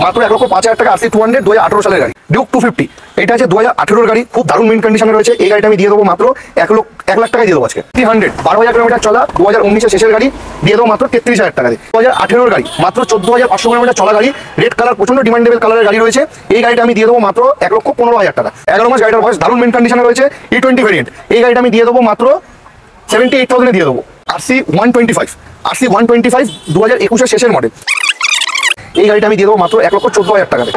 মাত্র 1,05,000 টাকা আরসি 200 2018 সালের গাড়ি ডিউক 250। এটা আছে 2018 গাড়ি, খুব দারুণ মিন্ট কন্ডিশনে রয়েছে। এই গাড়িটা আমি দিয়ে দেবো মাত্র 1 লাখ টাকায় দিয়ে দেবো আজকে। 300 12,000 কিলোমিটার চলা 2019 শেষের গাড়ি দিয়ে দেবো মাত্র 33,000 টাকা দিয়ে। 2018 গাড়ি মাত্র 14,500 কিলোমিটার চলা গাড়ি, রেড কালার, প্রচন্ড ডিমান্ডেবল কালারের গাড়ি রয়েছে। এই গাড়িটা আমি দিয়ে দেবো মাত্র 1,15,000 টাকা। 11 মাস গাড়িটার বয়স, দারুণ মিন্ট কন্ডিশনে রয়েছে। E20 ভেরিয়েন্ট, এই গাড়িটা আমি দিয়ে দেবো মাত্র 78,000 দিয়ে দেবো। আরসি 125 2021 শেষের মডেল, এই গাড়িটা আমি দিয়ে দেবো মাত্র 1,14,000 টাকাতে।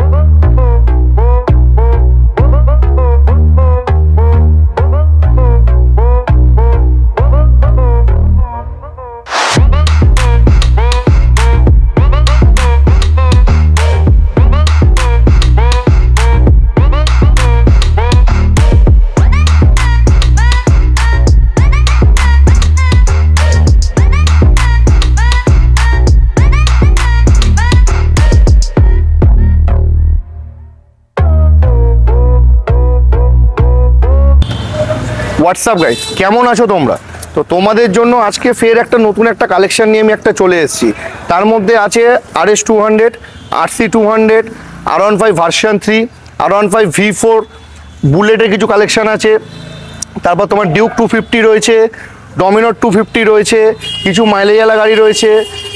হোয়াটসঅ্যাপ গাইস, কেমন আছো তোমরা? তো তোমাদের জন্য আজকে ফের একটা নতুন একটা কালেকশন নিয়ে আমি চলে এসেছি। তার মধ্যে আছে RS 200, RC 200, R15 version 3, R15 V4, বুলেটের কিছু কালেকশন আছে। তারপর তোমার ডিউক 250 রয়েছে, ডমিনর 250 রয়েছে, কিছু মাইলেজওয়ালা গাড়ি রয়েছে,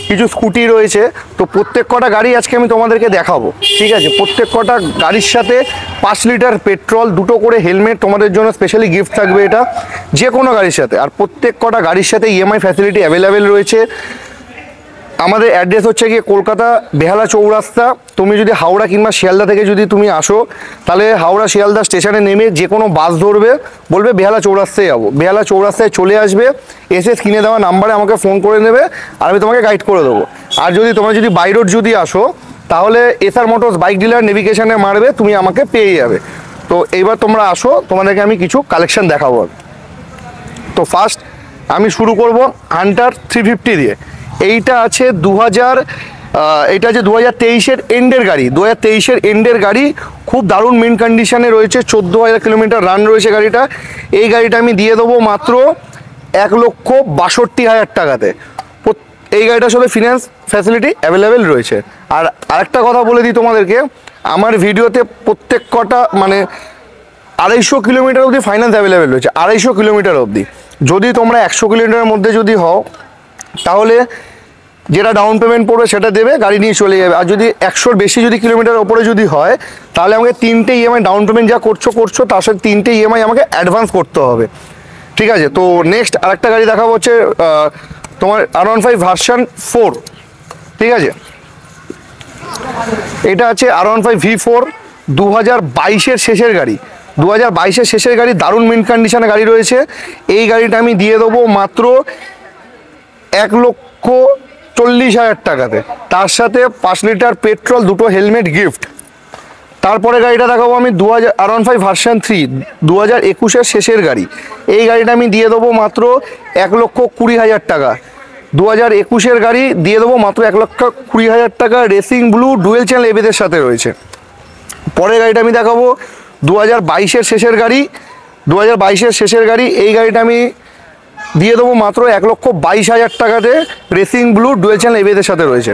কিছু স্কুটি রয়েছে। তো প্রত্যেক কটা গাড়ি আজকে আমি তোমাদেরকে দেখাবো, ঠিক আছে? প্রত্যেক কটা গাড়ির সাথে 5 লিটার পেট্রোল, 2টো করে হেলমেট তোমাদের জন্য স্পেশালি গিফট থাকবে এটা যে কোনো গাড়ির সাথে। আর প্রত্যেক কটা গাড়ির সাথে EMI ফ্যাসিলিটি অ্যাভেলেবেল রয়েছে। আমাদের অ্যাড্রেস হচ্ছে গিয়ে কলকাতা বেহালা চৌরাস্তা। তুমি যদি হাওড়া কিংবা শিয়ালদা থেকে যদি তুমি আসো, তাহলে হাওড়া শিয়ালদা স্টেশনে নেমে যে কোনো বাস ধরবে, বলবে বেহালা চৌরাস্তায় যাবো, বেহালা চৌরাস্তায় চলে আসবে, এসে স্ক্রিনে দেওয়া নাম্বারে আমাকে ফোন করে নেবে, আর আমি তোমাকে গাইড করে দেবো। আর যদি তোমরা যদি বাই রোড যদি আসো, তাহলে SR মোটরস বাইক ডিলার নেভিগেশনে মারবে, তুমি আমাকে পেয়ে যাবে। তো এইবার তোমরা আসো, তোমাদেরকে আমি কিছু কালেকশন দেখাবো। তো ফার্স্ট আমি শুরু করব হান্টার 350 দিয়ে। এইটা আছে 2023-এর এন্ডের গাড়ি, 2023-এর এন্ডের গাড়ি, খুব দারুণ মিন্ট কন্ডিশনে রয়েছে। 14,000 কিলোমিটার রান রয়েছে গাড়িটা। এই গাড়িটা আমি দিয়ে দেবো মাত্র 1,62,000 টাকাতে। এই গাড়িটার সাথে ফিনান্স ফ্যাসিলিটি অ্যাভেলেবেল রয়েছে। আর আরেকটা কথা বলে দিই তোমাদেরকে, আমার ভিডিওতে প্রত্যেক কটা মানে 250 কিলোমিটার অবধি ফাইন্যান্স অ্যাভেলেবেল রয়েছে, 250 কিলোমিটার অবধি। যদি তোমরা 100 কিলোমিটারের মধ্যে যদি হও, তাহলে যেটা ডাউন পেমেন্ট পড়বে সেটা দেবে, গাড়ি নিয়ে চলে যাবে। আর যদি 100-র বেশি যদি কিলোমিটার ওপরে যদি হয়, তাহলে আমাকে 3টে EMI, ডাউন পেমেন্ট যা করছো তার সাথে 3টে EMI আমাকে অ্যাডভান্স করতে হবে, ঠিক আছে? তো নেক্সট আরেকটা গাড়ি দেখাবো হচ্ছে তোমার R15 ভার্সন 4, ঠিক আছে? এটা আছে R15 V4, 2022-এর শেষের গাড়ি, 2022-এর শেষের গাড়ি, দারুণ মিন্ট কন্ডিশনে গাড়ি রয়েছে। এই গাড়িটা আমি দিয়ে দেবো মাত্র 1,40,000 টাকাতে, তার সাথে 5 লিটার পেট্রোল, 2টো হেলমেট গিফট। তারপরে গাড়িটা দেখাবো আমি R15 ভার্সন 3, 2021-এর শেষের গাড়ি। এই গাড়িটা আমি দিয়ে দেবো মাত্র 1,20,000 টাকা। 2021-এর গাড়ি দিয়ে দেবো মাত্র 1,20,000 টাকা। রেসিং ব্লু, ডুয়েল চ্যানেল ABS-এর সাথে রয়েছে। পরের গাড়িটা আমি দেখাবো 2022-এর শেষের গাড়ি, 2022-এর শেষের গাড়ি। এই গাড়িটা আমি দিয়ে দেবো মাত্র 1,22,000 টাকাতে। রেসিং ব্লু, ডুয়েল চ্যানেল ABS-এর সাথে রয়েছে।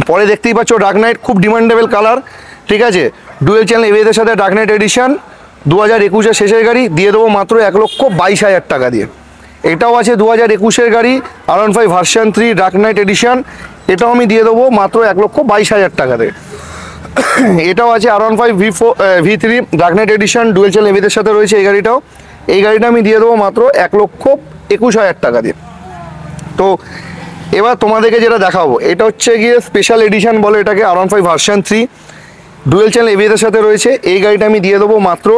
পরে দেখতেই পাচ্ছ ডার্ক নাইট, খুব ডিমান্ডেবল কালার, ঠিক আছে? ডুয়েল চ্যানেল ABS-এর সাথে ডার্ক নাইট এডিশন, 2021-এর শেষের গাড়ি, দিয়ে দেবো মাত্র 1,22,000 টাকা দিয়ে। এটাও আছে 2021-এর গাড়ি, R15 version 3 dark knight addition. এটাও আমি দিয়ে দেবো মাত্র 1,22,000 টাকাতে। এটাও আছে R15 V3 dark knight edition, dual channel ABS-এর সাথে রয়েছে এই গাড়িটাও। এই গাড়িটা আমি দিয়ে দেবো মাত্র 1,21,000 টাকা দিয়ে। তো এবার তোমাদেরকে যেটা দেখাবো, এটা হচ্ছে গিয়ে স্পেশাল এডিশন বলে এটাকে, R15 ভার্সন 3 ডুয়েল চ্যানেল ABS-এর সাথে রয়েছে। এই গাড়িটা আমি দিয়ে দেবো মাত্র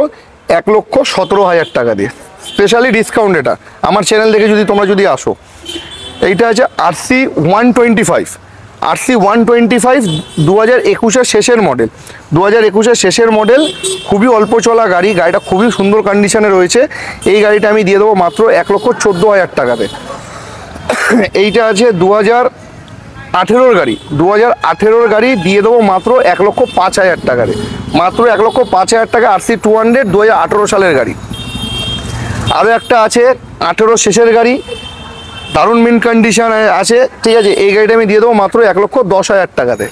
1,17,000 টাকা দিয়ে, স্পেশালি ডিসকাউন্ট। এটা আমার চ্যানেল দেখে যদি তোমরা যদি আসো। এইটা আছে RC 125, RC 125 2021-এর শেষের মডেল, 2021-এর শেষের মডেল, খুবই অল্প চলা গাড়ি, গাড়িটা খুবই সুন্দর কন্ডিশনে রয়েছে। এই গাড়িটা আমি দিয়ে দেবো মাত্র 1,14,000 টাকাতে। এইটা আছে 2018-র গাড়ি, 2018-র গাড়ি, দিয়ে দেবো মাত্র 1,05,000 টাকাতে, মাত্র 1,05,000 টাকা। RC 200 2018 সালের গাড়ি। আরও একটা আছে 18 শেষের গাড়ি, দারুণ মিন কন্ডিশন আছে, ঠিক আছে। এই গাড়িটা আমি দিয়ে দেবো মাত্র 1,10,000 টাকাতে,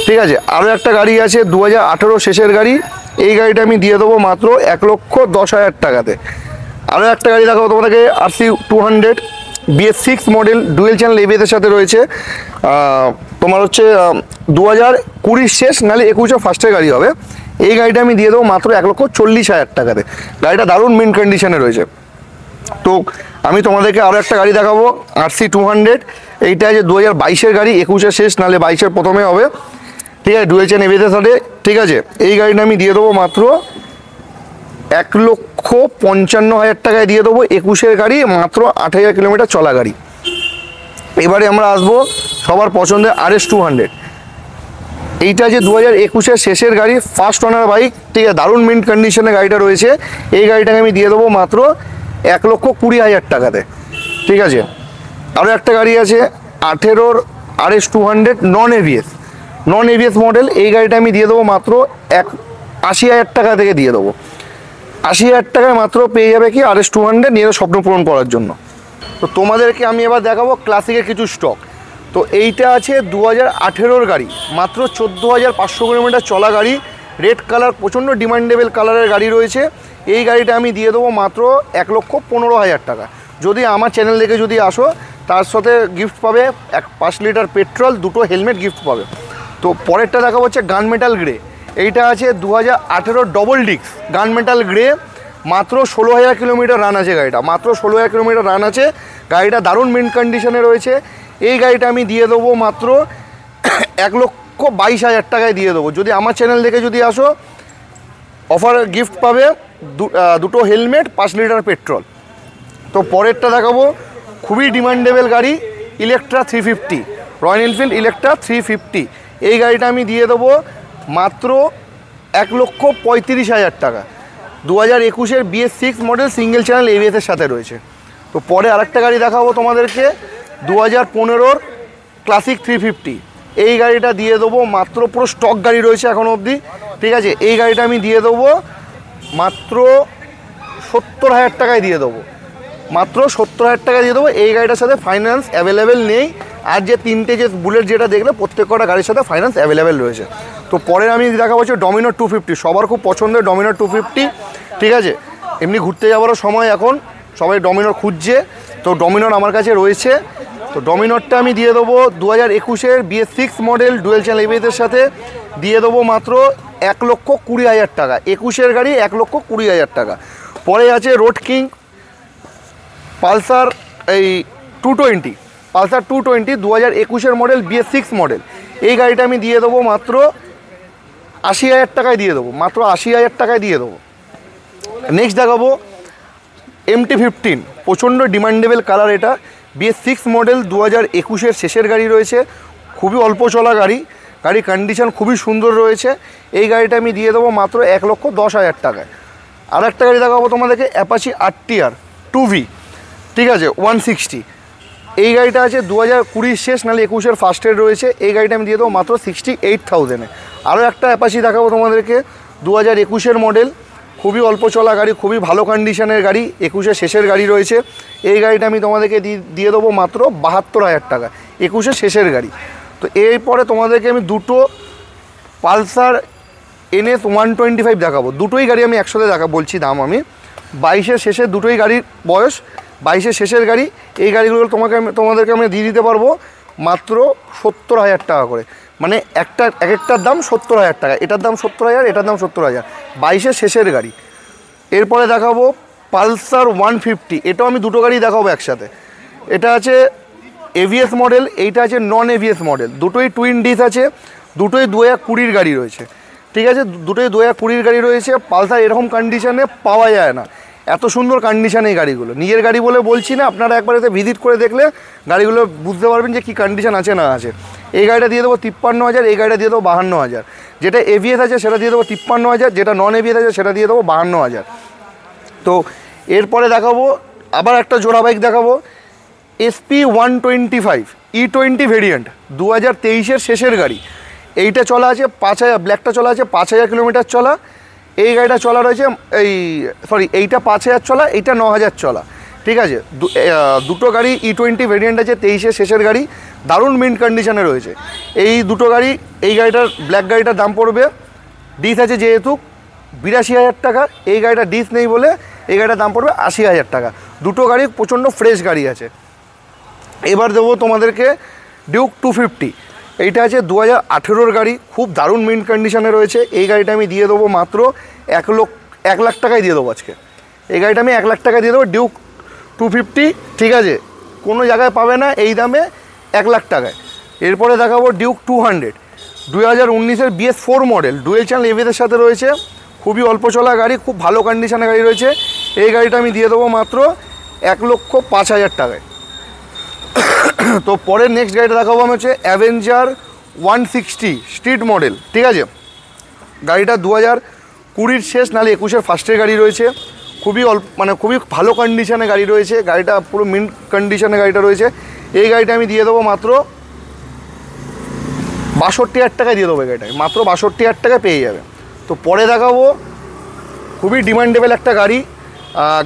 ঠিক আছে। আরও একটা গাড়ি আছে 2018 শেষের গাড়ি, এই গাড়িটা আমি দিয়ে দেবো মাত্র 1,10,000 টাকাতে। আরও একটা গাড়ি দেখাবো তোমাদেরকে, RC 200 BS6 model, dual channel ABS-এর সাথে রয়েছে। তোমার হচ্ছে 2020 শেষ নাহলে 21 ফার্স্টের গাড়ি হবে। এই গাড়িটা আমি দিয়ে দেবো মাত্র 1,40,000 টাকাতে। গাড়িটা দারুণ মিন কন্ডিশনে রয়েছে। তো আমি তোমাদেরকে আরও একটা গাড়ি দেখাবো, RC 200, এইটা আছে 2022-এর গাড়ি, 21 শেষ নাহলে 22-এর প্রথমে হবে, ঠিক আছে। ডুয়েল চ্যানেল ABS-এর সাথে, ঠিক আছে। এই গাড়িটা আমি দিয়ে দেবো মাত্র 1,55,000 টাকায় দিয়ে দেবো। 21-এর গাড়ি, মাত্র 8,000 কিলোমিটার চলা গাড়ি। এবারে আমরা আসবো সবার পছন্দের RS 200, এইটা যে 2021-এর শেষের গাড়ি, ফার্স্ট ওনার বাইক, ঠিক আছে। দারুণ মিন্ট কন্ডিশনে গাড়িটা রয়েছে। এই গাড়িটাকে আমি দিয়ে দেবো মাত্র 1,20,000 টাকাতে, ঠিক আছে। আরও একটা গাড়ি আছে 18-র RS 200 নন ABS মডেল, এই গাড়িটা আমি দিয়ে দেবো মাত্র 80,000 টাকা থেকে দিয়ে দেবো। 80,000 টাকায় মাত্র পেয়ে যাবে কি RS 200 নিজের স্বপ্ন পূরণ করার জন্য। তো তোমাদেরকে আমি এবার দেখাবো ক্লাসিকের কিছু স্টক। তো এইটা আছে 2018-র গাড়ি, মাত্র 14,500 কিলোমিটার চলা গাড়ি, রেড কালার, প্রচণ্ড ডিমান্ডেবল কালারের গাড়ি রয়েছে। এই গাড়িটা আমি দিয়ে দেবো মাত্র 1,15,000 টাকা। যদি আমার চ্যানেল দেখে যদি আসো, তার সাথে গিফট পাবে 5 লিটার পেট্রোল, 2টো হেলমেট গিফট পাবে। তো পরেরটা দেখাবো হচ্ছে গান মেটাল গ্রে, এইটা আছে 2018 ডবল ডিস্ক গান মেটাল গ্রে, মাত্র 16,000 কিলোমিটার রান আছে গাড়িটা, মাত্র 16,000 কিলোমিটার রান আছে। গাড়িটা দারুণ মিন্ট কন্ডিশনে রয়েছে। এই গাড়িটা আমি দিয়ে দেবো মাত্র 1,22,000 টাকায় দিয়ে দেবো। যদি আমার চ্যানেল দেখে যদি আসো, অফার গিফট পাবে 2টো হেলমেট, 5 লিটার পেট্রোল। তো পরেরটা দেখাবো খুবই ডিমান্ডেবল গাড়ি, ইলেকট্রা 350, রয়্যাল এনফিল্ড ইলেকট্রা 350। এই গাড়িটা আমি দিয়ে দেবো মাত্র 1,35,000 টাকা। 2021-এর BS6 মডেল, সিঙ্গেল চ্যানেল ABS-এর সাথে রয়েছে। তো পরে আরেকটা গাড়ি দেখাবো তোমাদেরকে 2015-র ক্লাসিক 350, এই গাড়িটা দিয়ে দেবো মাত্র, পুরো স্টক গাড়ি রয়েছে এখনও অবধি, ঠিক আছে। এই গাড়িটা আমি দিয়ে দেবো মাত্র 70,000 টাকায় দিয়ে দেবো, মাত্র 70,000 টাকায় দিয়ে দেবো। এই গাড়িটার সাথে ফাইন্যান্স অ্যাভেলেবেল নেই। আর যে তিনটে যে বুলেট যেটা দেখলে, প্রত্যেকটা গাড়ির সাথে ফাইন্যান্স অ্যাভেলেবেল রয়েছে। তো পরে আমি দেখা হচ্ছে ডমিনার 250, সবার খুব পছন্দের ডমিনার 250, ঠিক আছে। এমনি ঘুরতে যাওয়ারও সময় এখন, সবাই ডমিনার খুঁজছে, তো ডমিনার আমার কাছে রয়েছে। তো ডমিনারটা আমি দিয়ে দেবো 2021-এর BS6 মডেল, ডুয়েল চ্যানেল ABS-এর সাথে দিয়ে দেবো মাত্র 1,20,000 টাকা। 21-এর গাড়ি, 1,20,000 টাকা। পরে আছে রোড কিং পালসার, এই 220, পালসার 220 2021-এর মডেল, BS6 মডেল। এই গাড়িটা আমি দিয়ে দেবো মাত্র 80,000 টাকায় দিয়ে দেবো, মাত্র 80,000 টাকায় দিয়ে দেবো। নেক্সট দেখাবো MT-15, প্রচণ্ড ডিমান্ডেবল কালার এটা, BS6 মডেল, 2021-এর শেষের গাড়ি রয়েছে, খুবই অল্প চলা গাড়ি, গাড়ির কন্ডিশন খুবই সুন্দর রয়েছে। এই গাড়িটা আমি দিয়ে দেবো মাত্র 1,10,000 টাকায়। আর একটা গাড়ি দেখাবো তোমাদেরকে, অ্যাপাচি RTR 2V, ঠিক আছে, 160। এই গাড়িটা আছে 2020 শেষ নাহলে 21-এর ফার্স্টের রয়েছে। এই গাড়িটা আমি দিয়ে দেবো মাত্র 68,000-এ। আরও একটা অ্যাপাচি দেখাবো তোমাদেরকে 2021-এর মডেল, খুবই অল্প চলা গাড়ি, খুবই ভালো কন্ডিশনের গাড়ি, 21-এর শেষের গাড়ি রয়েছে। এই গাড়িটা আমি তোমাদেরকে দিয়ে দেবো মাত্র 72,000 টাকা, 21-এর শেষের গাড়ি। তো এরপরে তোমাদেরকে আমি 2টো পালসার NS 125 দেখাবো। দুটোই গাড়ি আমি একসাথে বলছি দাম আমি, 22-এর শেষের দুটোই গাড়ির বয়স, 22-এর শেষের গাড়ি। এই গাড়িগুলো তোমাদেরকে আমি দিয়ে দিতে পারবো মাত্র 70,000 টাকা করে, মানে এক একটার দাম 70,000 টাকা, এটার দাম 70,000, এটার দাম 70,000, 22-এর শেষের গাড়ি। এরপরে দেখাবো পালসার 150, এটাও আমি দুটো গাড়ি দেখাবো একসাথে। এটা আছে ABS মডেল, এইটা আছে নন ABS মডেল, দুটোই টুইন ডিস আছে, দুটোই 2020-র গাড়ি রয়েছে, ঠিক আছে, দুটোই 2020-র গাড়ি রয়েছে। পালসার এরকম কন্ডিশনে পাওয়া যায় না, এত সুন্দর কন্ডিশানে এই গাড়িগুলো। নিজের গাড়ি বলে বলছি না, আপনারা একবার এতে ভিজিট করে দেখলে গাড়িগুলো বুঝতে পারবেন যে কী কন্ডিশান আছে না আছে। এই গাড়িটা দিয়ে দেবো 53,000, এই গাড়িটা দিয়ে দেবো 52,000। যেটা ABS আছে সেটা দিয়ে দেবো 53,000, যেটা নন ABS আছে সেটা দিয়ে দেবো 52,000। তো এরপরে দেখাবো আবার একটা জোড়া বাইক দেখাবো, SP 125 E20 ভেরিয়েন্ট, 2023-এর শেষের গাড়ি। এইটা চলা আছে 5,000, ব্ল্যাকটা চলা আছে 5,000 কিলোমিটার চলা। এই গাড়িটা চলা রয়েছে এইটা 5,000 চলা, এইটা 9,000 চলা। ঠিক আছে। দুটো গাড়ি E20 ভেরিয়েন্ট আছে, 23-এর শেষের গাড়ি, দারুণ মিন্ট কন্ডিশনে রয়েছে এই দুটো গাড়ি। এই গাড়িটার ব্ল্যাক গাড়িটার দাম পড়বে, ডিস আছে যেহেতু, 82,000 টাকা। এই গাড়িটা ডিস নেই বলে এই গাড়িটার দাম পড়বে 80,000 টাকা। দুটো গাড়ি প্রচণ্ড ফ্রেশ গাড়ি আছে। এবার দেবো তোমাদেরকে ডিউক 250। এইটা আছে 2018-র গাড়ি, খুব দারুণ মিন্ট কন্ডিশনে রয়েছে। এই গাড়িটা আমি দিয়ে দেবো মাত্র 1 লাখ টাকায় দিয়ে দেবো আজকে। এই গাড়িটা আমি 1 লাখ টাকায় দিয়ে দেবো, ডিউক 250, ঠিক আছে। কোনো জায়গায় পাবে না এই দামে, 1 লাখ টাকায়। এরপরে দেখাবো ডিউক 200, 2019-এর BS4 মডেল, ডুয়েল চ্যানেল এভিএসের সাথে রয়েছে, খুবই অল্প চলা গাড়ি, খুব ভালো কন্ডিশনে গাড়ি রয়েছে। এই গাড়িটা আমি দিয়ে দেবো মাত্র 1,05,000 টাকায়। তো পরের নেক্সট গাড়িটা দেখাবো আমি হচ্ছে অ্যাভেঞ্জার 160 স্ট্রিট মডেল, ঠিক আছে। গাড়িটা 2020-র শেষ নাহলে 21-এর ফার্স্টের গাড়ি রয়েছে, খুবই খুবই ভালো কন্ডিশনে গাড়ি রয়েছে। গাড়িটা পুরো মিন্ট কন্ডিশনে গাড়িটা রয়েছে। এই গাড়িটা আমি দিয়ে দেবো মাত্র 62,000 টাকায় দিয়ে দেবো। এই গাড়িটা মাত্র 62,000 টাকায় পেয়ে যাবে। তো পরে দেখাবো খুবই ডিমান্ডেবল একটা গাড়ি,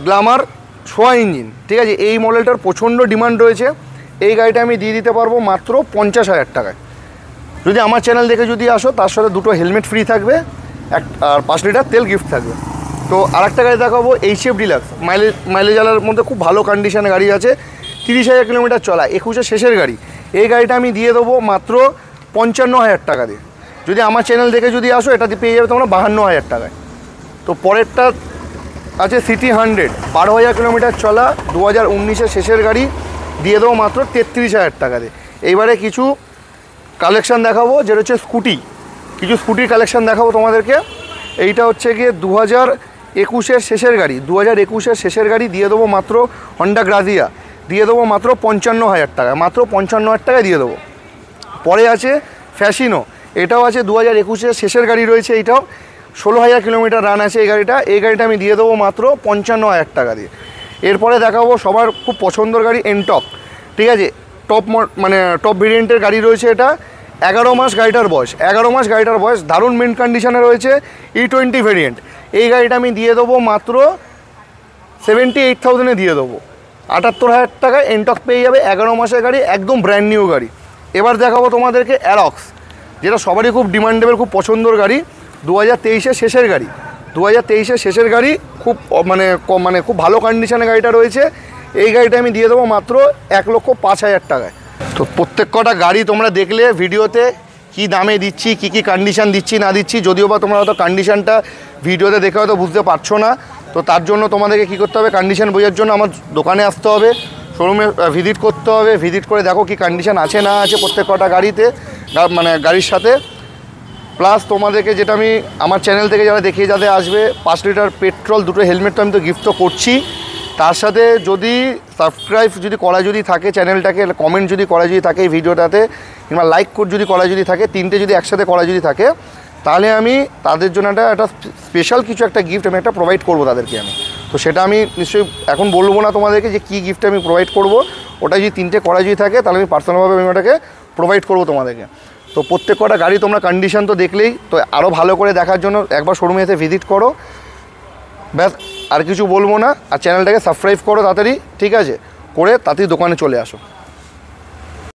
গ্ল্যামার সোয়া ইঞ্জিন, ঠিক আছে। এই মডেলটার প্রচণ্ড ডিমান্ড রয়েছে। এই গাড়িটা আমি দিয়ে দিতে পারবো মাত্র 50,000 টাকায়। যদি আমার চ্যানেল দেখে যদি আসো, তার সাথে দুটো হেলমেট ফ্রি থাকবে, আর 5 লিটার তেল গিফট থাকবে। তো আরেকটা গাড়ি দেখাবো HF ডিলাক্স, মাইলেজ আলার মধ্যে খুব ভালো কন্ডিশনে গাড়ি আছে, 30,000 কিলোমিটার চলা, 21-এর শেষের গাড়ি। এই গাড়িটা আমি দিয়ে দেবো মাত্র 55,000 টাকা দিয়ে। যদি আমার চ্যানেল দেখে যদি আসো, এটাতে পেয়ে যাবে তোমরা 52,000 টাকায়। তো পরেরটা আছে সিটি 100, 12,000 কিলোমিটার চলা, 2019-এর শেষের গাড়ি, দিয়ে দেবো মাত্র 33,000 টাকা দিয়ে। এইবারে কিছু কালেকশান দেখাবো, যেটা হচ্ছে কিছু স্কুটির কালেকশান দেখাবো তোমাদেরকে। এইটা হচ্ছে গিয়ে 2021-এর শেষের গাড়ি, 2021-এর শেষের গাড়ি, দিয়ে দেবো মাত্র হন্ডা গ্রাজিয়া, দিয়ে দেবো মাত্র 55,000 টাকা, মাত্র 55,000 টাকায় দিয়ে দেবো। পরে আছে ফ্যাসিনো, এটাও আছে 2021-এর শেষের গাড়ি রয়েছে, এইটাও 16,000 কিলোমিটার রান আছে এই গাড়িটা। এই গাড়িটা আমি দিয়ে দেবো মাত্র 55,000 টাকা দিয়ে। এরপরে দেখাবো সবার খুব পছন্দের গাড়ি এনটক, ঠিক আছে। টপ ভেরিয়েন্টের গাড়ি রয়েছে এটা, 11 মাস গাড়িটার বয়স, 11 মাস গাড়িটার বয়স, দারুণ মিন্ট কন্ডিশনে রয়েছে, E20 ভেরিয়েন্ট। এই গাড়িটা আমি দিয়ে দেবো মাত্র 78,000-এ দিয়ে দেবো, 78,000 টাকায় এনটক পেয়ে যাবে, 11 মাসের গাড়ি, একদম ব্র্যান্ড নিউ গাড়ি। এবার দেখাবো তোমাদেরকে অ্যারক্স, যেটা সবারই খুব ডিমান্ডেবল, খুব পছন্দের গাড়ি, 2023-এর শেষের গাড়ি, 2023-এর শেষের গাড়ি, খুব খুব ভালো কন্ডিশনে গাড়িটা রয়েছে। এই গাড়িটা আমি দিয়ে দেবো মাত্র 1,05,000 টাকায়। তো প্রত্যেক কটা গাড়ি তোমরা দেখলে ভিডিওতে কি দামে দিচ্ছি, কি কন্ডিশান দিচ্ছি না দিচ্ছি, যদিও বা তোমরা হয়তো কন্ডিশানটা ভিডিওতে দেখে হয়তো বুঝতে পারছো না। তো তার জন্য তোমাদেরকে কী করতে হবে, কন্ডিশান বোঝার জন্য আমার দোকানে আসতে হবে, শোরুমে ভিজিট করতে হবে, ভিজিট করে দেখো কি কন্ডিশান আছে না আছে প্রত্যেক কটা গাড়িতে, গাড়ির সাথে। প্লাস তোমাদেরকে যেটা আমি আমার চ্যানেল থেকে যারা দেখিয়ে যাতে আসবে, 5 লিটার পেট্রোল, দুটো হেলমেট তো আমি তো গিফট করছি। তার সাথে যদি সাবস্ক্রাইব যদি করা যদি থাকে চ্যানেলটাকে, কমেন্ট যদি করা যদি থাকে এই ভিডিওটাতে, কিংবা লাইক যদি করা যদি থাকে, 3টে যদি একসাথে করা যদি থাকে, তাহলে আমি তাদের জন্য একটা স্পেশাল কিছু একটা গিফট আমি একটা প্রোভাইড করবো তাদেরকে আমি। তো সেটা আমি নিশ্চয়ই এখন বলবো না তোমাদেরকে যে কী গিফট আমি প্রোভাইড করবো, ওটা যদি 3টে করা যদি থাকে তাহলে আমি পার্সোনালভাবে আমি ওটাকে প্রোভাইড করবো তোমাদেরকে। তো প্রত্যেক কটা গাড়ি তোমরা কন্ডিশন তো দেখলেই, তো আরও ভালো করে দেখার জন্য একবার শোরুমে এসে ভিজিট করো, ব্যাস আর কিছু বলবো না। আর চ্যানেলটাকে সাবস্ক্রাইব করো তাড়াতাড়ি, ঠিক আছে, করে তাড়াতাড়ি দোকানে চলে আসো।